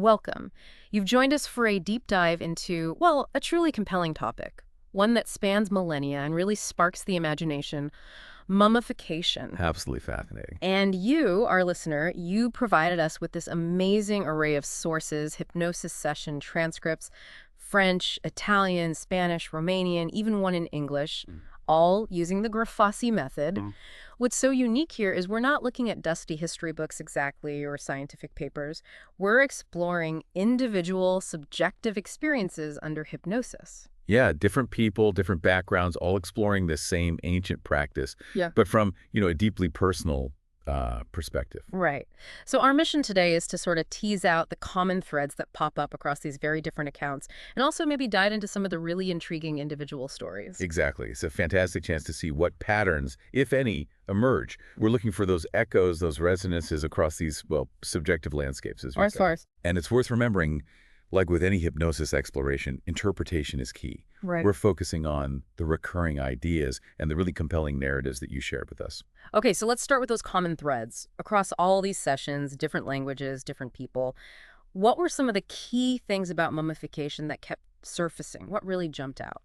welcome. You've joined us for a deep dive into, well, a truly compelling topic, one that spans millennia and really sparks the imagination: mummification. Absolutely fascinating. And you, our listener, you provided us with this amazing array of sources: hypnosis session transcripts, French, Italian, Spanish, Romanian, even one in English, all using the Grifasi method. What's so unique here is we're not looking at dusty history books exactly or scientific papers. We're exploring individual, subjective experiences under hypnosis. Yeah, different people, different backgrounds, all exploring this same ancient practice, Yeah. but from, a deeply personal perspective. Right. So our mission today is to sort of tease out the common threads that pop up across these very different accounts, and also maybe dive into some of the really intriguing individual stories. Exactly. It's a fantastic chance to see what patterns, if any, emerge. We're looking for those echoes, those resonances across these, well, subjective landscapes, as we Or as say. far as And it's worth remembering, like with any hypnosis exploration, interpretation is key. right. We're focusing on the recurring ideas and the really compelling narratives that you shared with us. Okay, so let's start with those common threads across all these sessions, different languages, different people. What were some of the key things about mummification that kept surfacing? What really jumped out?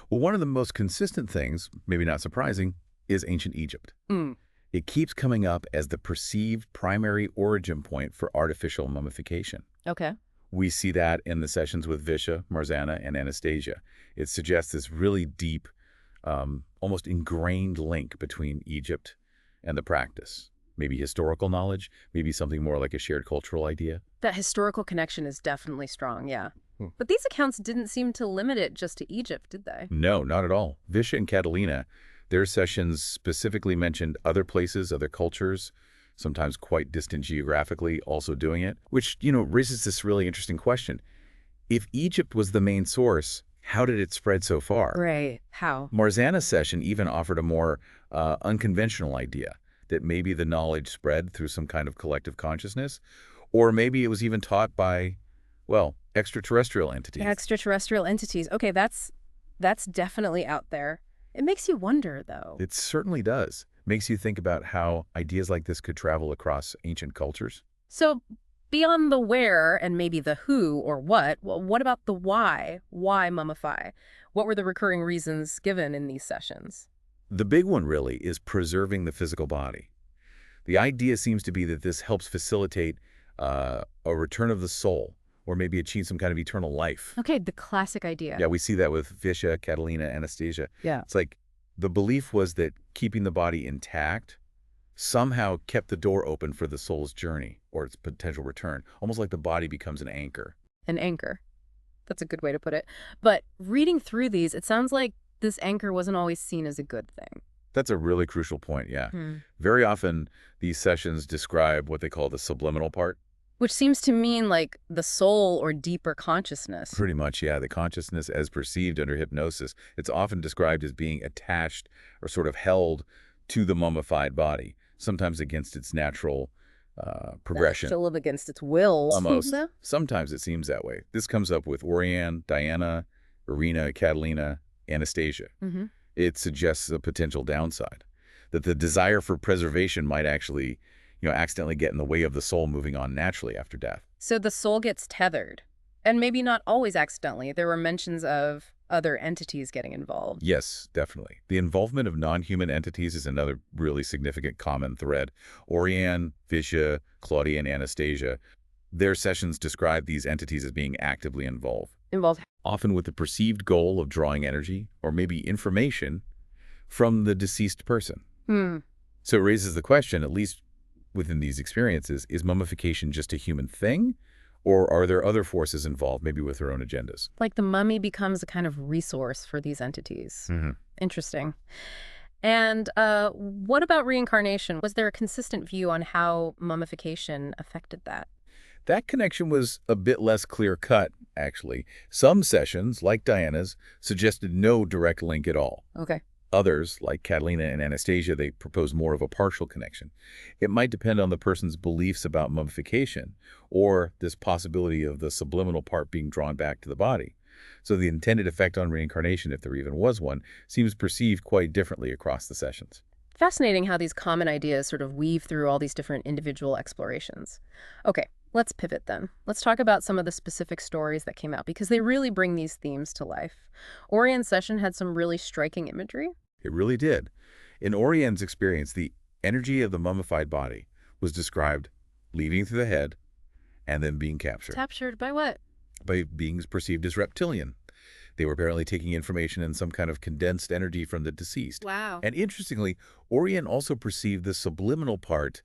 Well, one of the most consistent things, maybe not surprising, is ancient Egypt. Mm. It keeps coming up as the perceived primary origin point for artificial mummification. Okay. We see that in the sessions with Visha, Marzana, and Anastasia. It suggests this really deep, almost ingrained link between Egypt and the practice. Maybe historical knowledge, maybe something more like a shared cultural idea. That historical connection is definitely strong, yeah. Hmm. But these accounts didn't seem to limit it just to Egypt, did they? No, not at all. Visha and Catalina, their sessions specifically mentioned other places, other cultures, sometimes quite distant geographically, also doing it, which, raises this really interesting question. If Egypt was the main source, how did it spread so far? Right. How? Marzana's session even offered a more unconventional idea, that maybe the knowledge spread through some kind of collective consciousness, or maybe it was even taught by, well, extraterrestrial entities. Extraterrestrial entities. Okay, that's definitely out there. It makes you wonder, though. It certainly does. Makes you think about how ideas like this could travel across ancient cultures. So beyond the where and maybe the who or what, well, what about the why? Why mummify? What were the recurring reasons given in these sessions? The big one really is preserving the physical body. The idea seems to be that this helps facilitate a return of the soul, or maybe achieve some kind of eternal life. Okay, the classic idea. Yeah, we see that with Visha, Catalina, Anastasia. Yeah. It's like the belief was that keeping the body intact somehow kept the door open for the soul's journey or its potential return, almost like the body becomes an anchor. An anchor. That's a good way to put it. But reading through these, it sounds like this anchor wasn't always seen as a good thing. That's a really crucial point, yeah. Very often, these sessions describe what they call the subliminal part. Which seems to mean like the soul or deeper consciousness. Pretty much, yeah. The consciousness as perceived under hypnosis, it's often described as being attached or sort of held to the mummified body, sometimes against its natural progression. To live against its will. Almost. Sometimes it seems that way. This comes up with Oriane, Diana, Irina, Catalina, Anastasia. It suggests a potential downside, that the desire for preservation might actually, accidentally get in the way of the soul moving on naturally after death. So the soul gets tethered. And maybe not always accidentally. There were mentions of other entities getting involved. Yes, definitely. The involvement of non-human entities is another really significant common thread. Oriane, Visha, Claudia, and Anastasia, their sessions describe these entities as being actively involved, often with the perceived goal of drawing energy or maybe information from the deceased person. So it raises the question, at least within these experiences, is mummification just a human thing? Or are there other forces involved, maybe with their own agendas? Like the mummy becomes a kind of resource for these entities. Interesting. And what about reincarnation? Was there a consistent view on how mummification affected that? That connection was a bit less clear-cut, actually. Some sessions, like Diana's, suggested no direct link at all. Okay. Others, like Catalina and Anastasia, they propose more of a partial connection. It might depend on the person's beliefs about mummification or this possibility of the subliminal part being drawn back to the body. So the intended effect on reincarnation, if there even was one, seems perceived quite differently across the sessions. Fascinating how these common ideas sort of weave through all these different individual explorations. Okay, Let's pivot then. Let's talk about some of the specific stories that came out because they really bring these themes to life. Orien's session had some really striking imagery. It really did. In Orien's experience, the energy of the mummified body was described leaving through the head and then being captured Captured by what? by beings perceived as reptilian. They were apparently taking information in some kind of condensed energy from the deceased. Wow. And interestingly, Orient also perceived the subliminal part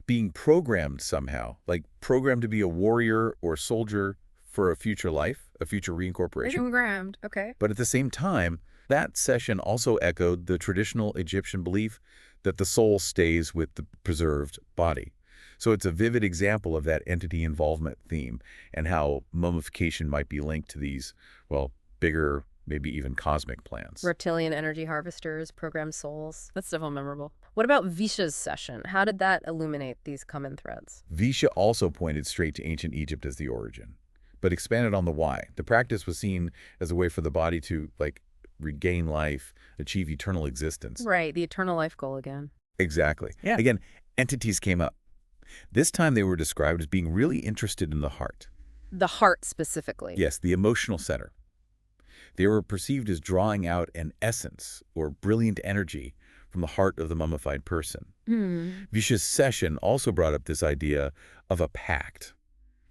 being programmed somehow, like programmed to be a warrior or soldier for a future life, a future reincorporation. Programmed. Okay. But at the same time, that session also echoed the traditional Egyptian belief that the soul stays with the preserved body. So it's a vivid example of that entity involvement theme and how mummification might be linked to these, well, bigger, maybe even cosmic plans. Reptilian energy harvesters, programmed souls. That's definitely memorable. What about Visha's session? How did that illuminate these common threads? Visha also pointed straight to ancient Egypt as the origin, but expanded on the why. The practice was seen as a way for the body to, regain life, achieve eternal existence. Right, the eternal life goal again. Exactly. Yeah. Again, entities came up. This time they were described as being really interested in the heart. The heart specifically. Yes, the emotional center. They were perceived as drawing out an essence or brilliant energy from the heart of the mummified person. Visha's session also brought up this idea of a pact.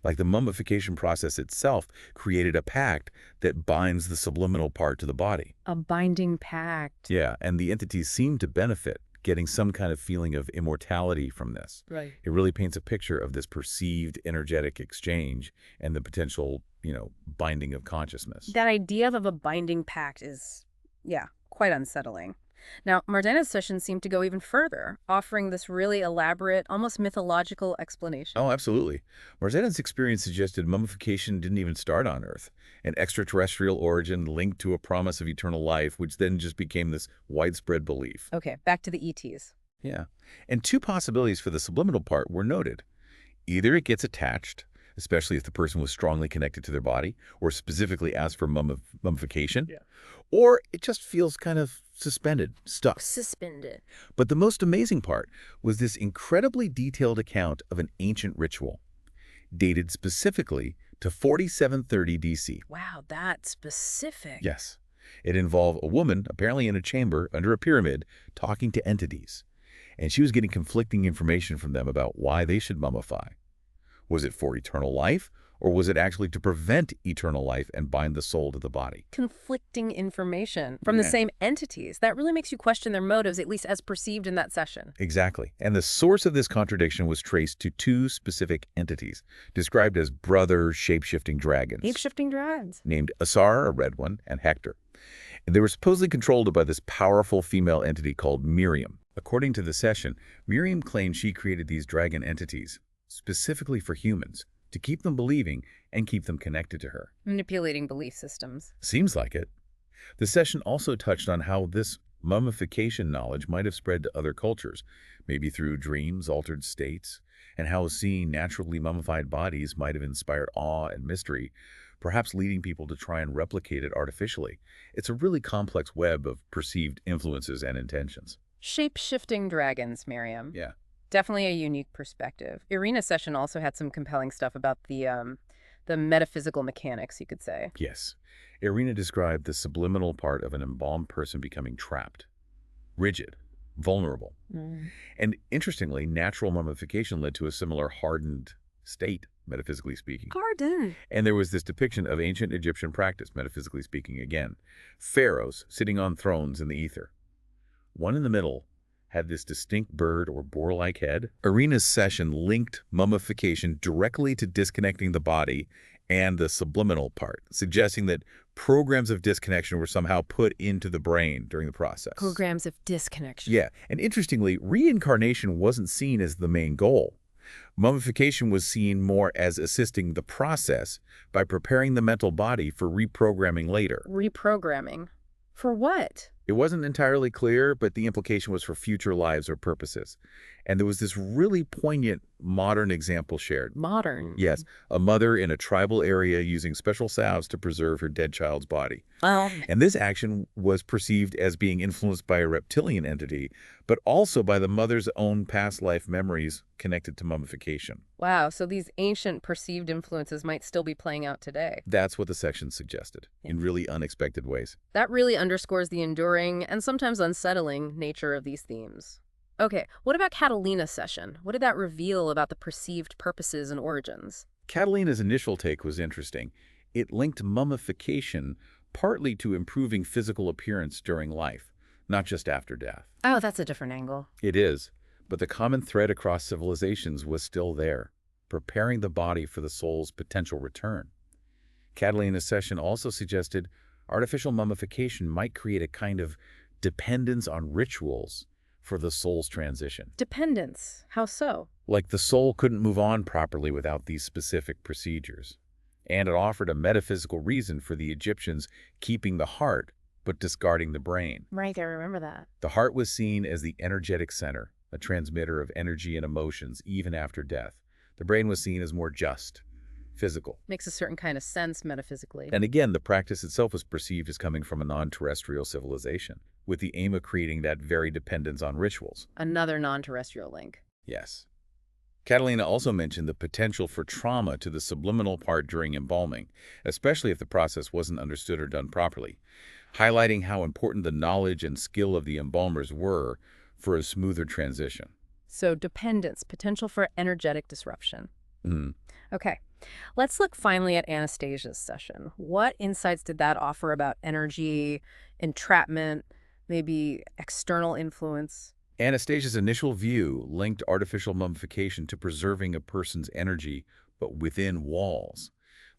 Like the mummification process itself created a pact that binds the subliminal part to the body. A binding pact. Yeah, and the entities seem to benefit, getting some kind of feeling of immortality from this. Right. It really paints a picture of this perceived energetic exchange and the potential, binding of consciousness. That idea of a binding pact is, quite unsettling. Now, Mardena's session seemed to go even further, offering this really elaborate, almost mythological explanation. Oh, absolutely. Marzena's experience suggested mummification didn't even start on Earth, an extraterrestrial origin linked to a promise of eternal life, which then just became this widespread belief. Okay, back to the ETs. Yeah. And two possibilities for the subliminal part were noted. Either it gets attached, especially if the person was strongly connected to their body, or specifically asked for mummification, or it just feels kind of suspended, stuck. Suspended. But the most amazing part was this incredibly detailed account of an ancient ritual, dated specifically to 4730 DC. Wow, that's specific. Yes. It involved a woman, apparently in a chamber under a pyramid, talking to entities. And she was getting conflicting information from them about why they should mummify. Was it for eternal life, or was it actually to prevent eternal life and bind the soul to the body? Conflicting information from the same entities. That really makes you question their motives, at least as perceived in that session. Exactly. And the source of this contradiction was traced to two specific entities, described as brother shape-shifting dragons. Shape-shifting dragons. Named Asar, a red one, and Hector. And they were supposedly controlled by this powerful female entity called Miriam. According to the session, Miriam claimed she created these dragon entities specifically for humans, to keep them believing and keep them connected to her. Manipulating belief systems. Seems like it. The session also touched on how this mummification knowledge might have spread to other cultures, maybe through dreams, altered states, and how seeing naturally mummified bodies might have inspired awe and mystery, perhaps leading people to try and replicate it artificially. It's a really complex web of perceived influences and intentions. Shape-shifting dragons, Miriam. Yeah. Definitely a unique perspective. Irina's session also had some compelling stuff about the metaphysical mechanics, you could say. Yes. Irina described the subliminal part of an embalmed person becoming trapped, rigid, vulnerable. And interestingly, natural mummification led to a similar hardened state, metaphysically speaking. Hardened. And there was this depiction of ancient Egyptian practice, metaphysically speaking again. Pharaohs sitting on thrones in the ether. One in the middle had this distinct bird or boar-like head. Irina's session linked mummification directly to disconnecting the body and the subliminal part, suggesting that programs of disconnection were somehow put into the brain during the process. Programs of disconnection. Yeah, and interestingly, reincarnation wasn't seen as the main goal. Mummification was seen more as assisting the process by preparing the mental body for reprogramming later. Reprogramming? For what? It wasn't entirely clear, but the implication was for future lives or purposes. And there was this really poignant modern example shared. Modern. Yes, a mother in a tribal area using special salves to preserve her dead child's body. And this action was perceived as being influenced by a reptilian entity, but also by the mother's own past life memories connected to mummification. Wow, so these ancient perceived influences might still be playing out today. That's what the section suggested, Yeah. in really unexpected ways. That really underscores the enduring and sometimes unsettling nature of these themes. Okay, what about Catalina's session? What did that reveal about the perceived purposes and origins? Catalina's initial take was interesting. It linked mummification partly to improving physical appearance during life, not just after death. Oh, that's a different angle. It is, but the common thread across civilizations was still there, preparing the body for the soul's potential return. Catalina's session also suggested artificial mummification might create a kind of dependence on rituals for the soul's transition. Dependence. How so? Like the soul couldn't move on properly without these specific procedures. And it offered a metaphysical reason for the Egyptians keeping the heart but discarding the brain. Right, I remember that. The heart was seen as the energetic center, a transmitter of energy and emotions even after death. The brain was seen as more just, physical. Makes a certain kind of sense metaphysically. And again, the practice itself was perceived as coming from a non-terrestrial civilization, with the aim of creating that very dependence on rituals. Another non-terrestrial link. Yes. Catalina also mentioned the potential for trauma to the subliminal part during embalming, especially if the process wasn't understood or done properly, highlighting how important the knowledge and skill of the embalmers were for a smoother transition. So dependence, potential for energetic disruption. Mm. Okay, let's look finally at Anastasia's session. What insights did that offer about energy, entrapment, maybe external influence? Anastasia's initial view linked artificial mummification to preserving a person's energy, but within walls,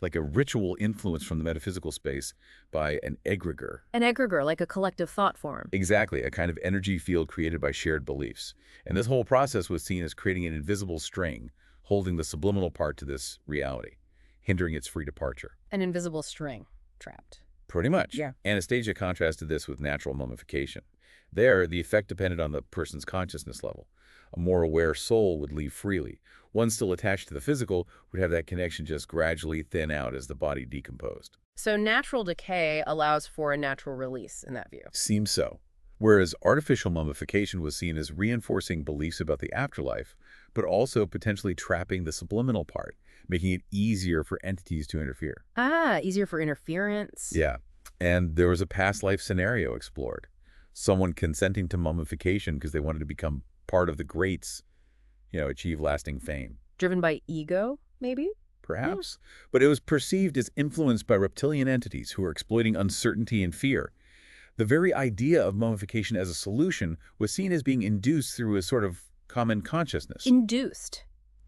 like a ritual influence from the metaphysical space by an egregor. An egregor, like a collective thought form. Exactly, a kind of energy field created by shared beliefs. And this whole process was seen as creating an invisible string, holding the subliminal part to this reality, hindering its free departure. An invisible string, trapped. Pretty much. Yeah. Anastasia contrasted this with natural mummification. There, the effect depended on the person's consciousness level. A more aware soul would leave freely. One still attached to the physical would have that connection just gradually thin out as the body decomposed. So natural decay allows for a natural release in that view. Seems so. Whereas artificial mummification was seen as reinforcing beliefs about the afterlife, but also potentially trapping the subliminal part, making it easier for entities to interfere. Ah, easier for interference. Yeah, and there was a past life scenario explored. Someone consenting to mummification because they wanted to become part of the greats, achieve lasting fame. Driven by ego, maybe? Perhaps. But it was perceived as influenced by reptilian entities who were exploiting uncertainty and fear. The very idea of mummification as a solution was seen as being induced through a sort of common consciousness. Induced.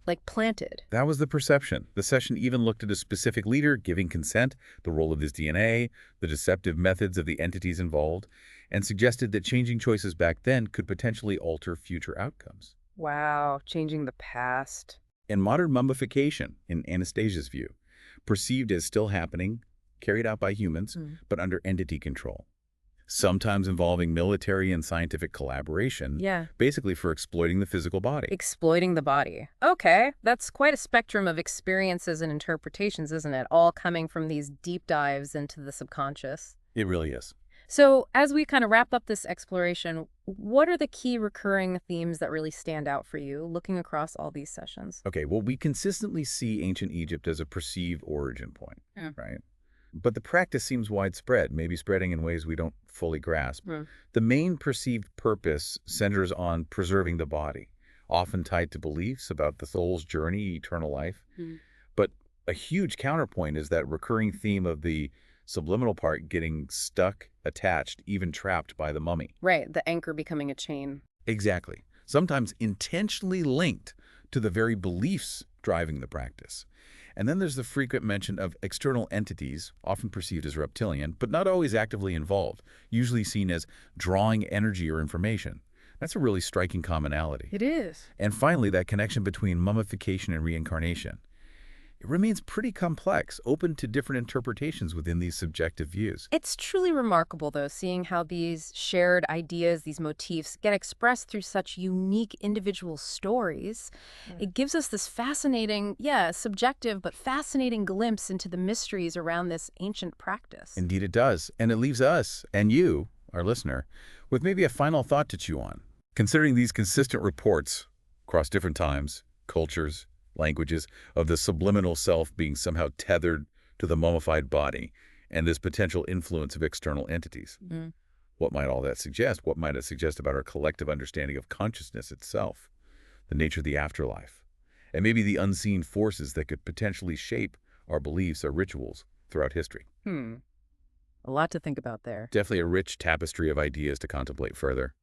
Like planted. That was the perception. The session even looked at a specific leader giving consent, the role of his DNA, the deceptive methods of the entities involved, and suggested that changing choices back then could potentially alter future outcomes. Wow, changing the past. And modern mummification, in Anastasia's view, perceived as still happening, carried out by humans, but under entity control. Sometimes involving military and scientific collaboration, basically for exploiting the physical body. Exploiting the body. Okay, that's quite a spectrum of experiences and interpretations, isn't it? All coming from these deep dives into the subconscious. It really is. So as we kind of wrap up this exploration, what are the key recurring themes that really stand out for you looking across all these sessions? Okay, well, we consistently see ancient Egypt as a perceived origin point, right? But the practice seems widespread, maybe spreading in ways we don't fully grasp. The main perceived purpose centers on preserving the body, often tied to beliefs about the soul's journey, eternal life. But a huge counterpoint is that recurring theme of the subliminal part getting stuck, attached, even trapped by the mummy. Right, the anchor becoming a chain. Exactly. Sometimes intentionally linked to the very beliefs driving the practice. And then there's the frequent mention of external entities, often perceived as reptilian, but not always actively involved, usually seen as drawing energy or information. That's a really striking commonality. It is. And finally, that connection between mummification and reincarnation. it remains pretty complex, open to different interpretations within these subjective views. It's truly remarkable, though, seeing how these shared ideas, these motifs, get expressed through such unique individual stories. It gives us this fascinating, yeah, subjective, but fascinating glimpse into the mysteries around this ancient practice. Indeed it does, and it leaves us, and you, our listener, with maybe a final thought to chew on. Considering these consistent reports across different times, cultures, languages, of the subliminal self being somehow tethered to the mummified body, and this potential influence of external entities. What might all that suggest? What might it suggest about our collective understanding of consciousness itself, the nature of the afterlife, and maybe the unseen forces that could potentially shape our beliefs or rituals throughout history? A lot to think about there. Definitely a rich tapestry of ideas to contemplate further.